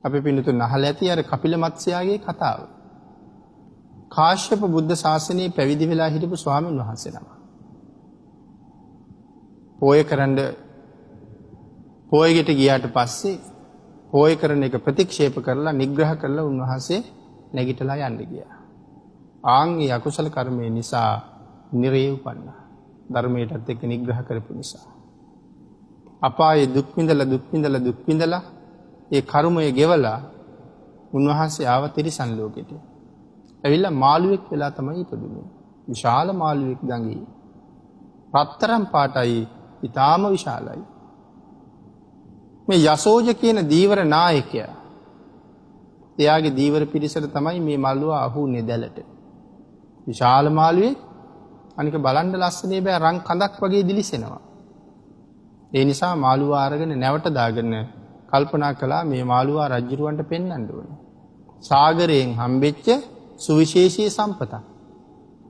අපි පින්නතුන් අහලා ඇති අර කපිල මත්ස්‍යයාගේ කතාව. කාශ්‍යප බුද්ධ ශාසනයේ පැවිදි වෙලා හිටපු ස්වාමීන් වහන්සේ නම. පෝය කරන්න පෝයකට ගියාට පස්සේ පෝය කරන එක ප්‍රතික්ෂේප කරලා නිග්‍රහ කරලා උන්වහන්සේ නැගිටලා යන්න ගියා. ආන්ගේ අකුසල කර්මය නිසා නිරේ උපන්නා. ධර්මයටත් එක්ක නිග්‍රහ කරපු නිසා. අපායේ දුක් විඳලා ඒ කර්මය ගෙවලා උන්වහන්සේ ආව තිරිසන් ලෝකෙට. ඇවිල්ලා මාළුවෙක් වෙලා තමයි ඉපදුනේ. විශාල මාළුවෙක් දඟේ. රත්තරන් පාටයි, ඊටාම විශාලයි. මේ යසෝජ කියන දීවර නායකයා. එයාගේ දීවර පිරිසට තමයි මේ මල්ලුවා අහුනේ දැලට. විශාල මාළුවෙක් අනික බලන්න ලස්සනේ බෑ රන් කඳක් වගේ දිලිසෙනවා. ඒ නිසා මාළුවා අරගෙන නැවට දාගෙන කල්පනා කළා මේ මාළුවා රජුරවන්ට පෙන්වන්න ඕනේ. සාගරයෙන් හම්බෙච්ච සුවිශේෂී සම්පතක්.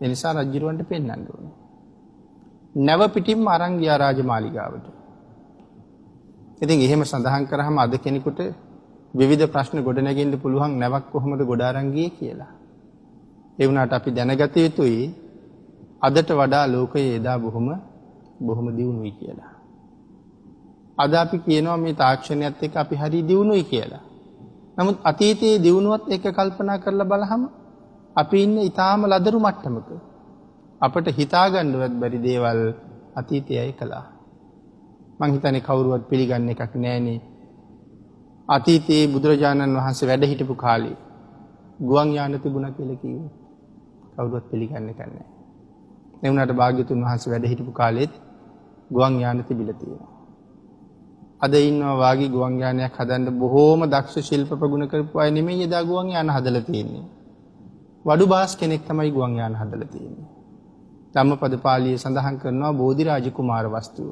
ඒ නිසා රජුරවන්ට පෙන්වන්න ඕනේ. නැව පිටින්ම අරන් ගියා රාජමාලිගාවට. ඉතින් එහෙම සඳහන් කරාම අද කෙනෙකුට විවිධ ප්‍රශ්න ගොඩනගෙන්න පුළුවන් නැවක් කොහොමද ගොඩ අරන් ගියේ කියලා. ඒ වුණාට අපි දැනගත යුතුයි අදට වඩා ලෝකයේ එදා බොහොම දියුණුයි කියලා. අද අපි කියනවා මේ තාක්ෂණයත් එක්ක අපි හරි දියුණුයි කියලා. නමුත් අතීතයේ දියුණුවත් එක්ක කල්පනා කරලා බලහම අපි ඉන්නේ ඊටාම ලදරු මට්ටමක. අපිට හිතා ගන්නවත් බැරි දේවල් අතීතයයි කළා. මං හිතන්නේ කවුරුවත් පිළිගන්න එකක් නෑනේ. අතීතයේ බුදුරජාණන් වහන්සේ වැඩ හිටපු කාලේ ගුවන් යාන තිබුණා කියලා කිව්වේ. කවුරුවත් පිළිගන්න එකක් නෑ. ඒ වුණාට භාග්‍යතුන් වහන්සේ වැඩ හිටපු කාලෙත් ගුවන් යාන තිබිලා තියෙනවා. අද ඉන්නවා වාගේ ගුවන් යානයක් හදන්න බොහෝම දක්ෂ ශිල්ප ප්‍රගුණ කරපු අය නෙමෙයි එදා ගුවන් යාන හදලා තියෙන්නේ. වඩු බාස් කෙනෙක් තමයි ගුවන් යාන හදලා තියෙන්නේ. ධම්මපද පාළියේ සඳහන් කරනවා බෝධිරාජ කුමාර වස්තුව.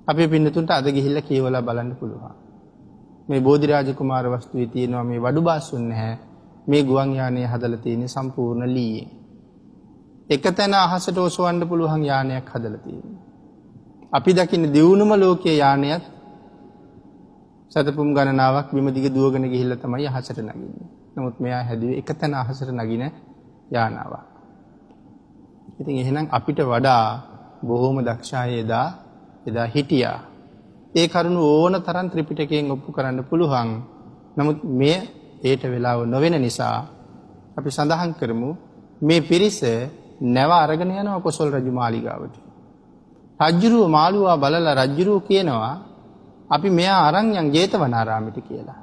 අපේ පින්නතුන්ට අද ගිහිල්ලා කියවලා බලන්න පුළුවන්. මේ බෝධිරාජ කුමාර වස්තුවේ තියෙනවා මේ වඩු බාස්ුන් නැහැ. මේ ගුවන් යානය හදලා තියෙන්නේ සම්පූර්ණ ලීයෙන්. එකතැන අහසට ඔසවන්න පුළුවන් යානයක් හදලා තියෙනවා. අපි දකින්න දියුණුම ලෝකයේ යානයත් සතපුම් ගණනාවක් බිම දිග දුවගෙන ගිහිල්ලා තමයි අහසට නගින්නේ. නමුත් මෙයා හැදුවේ එකතැන අහසට නගින යානාවක්. ඉතින් එහෙනම් අපිට වඩා බොහෝම දක්ෂ අය එදා හිටියා. ඒ කරුණ ඕන තරම් ත්‍රිපිටකයෙන් ඔප්පු කරන්න පුළුවන්. නමුත් මේ ඒට වෙලාව නොවන නිසා අපි සඳහන් කරමු මේ පිරිස නැව අරගෙන යනවා කොසල් රජු මාලිගාවට. රජ්ජුරුව මාළුවා බලලා රජ්ජුරුව කියනවා අපි මෙයා අරන් යන් ජේතවනාරාමයට කියලා.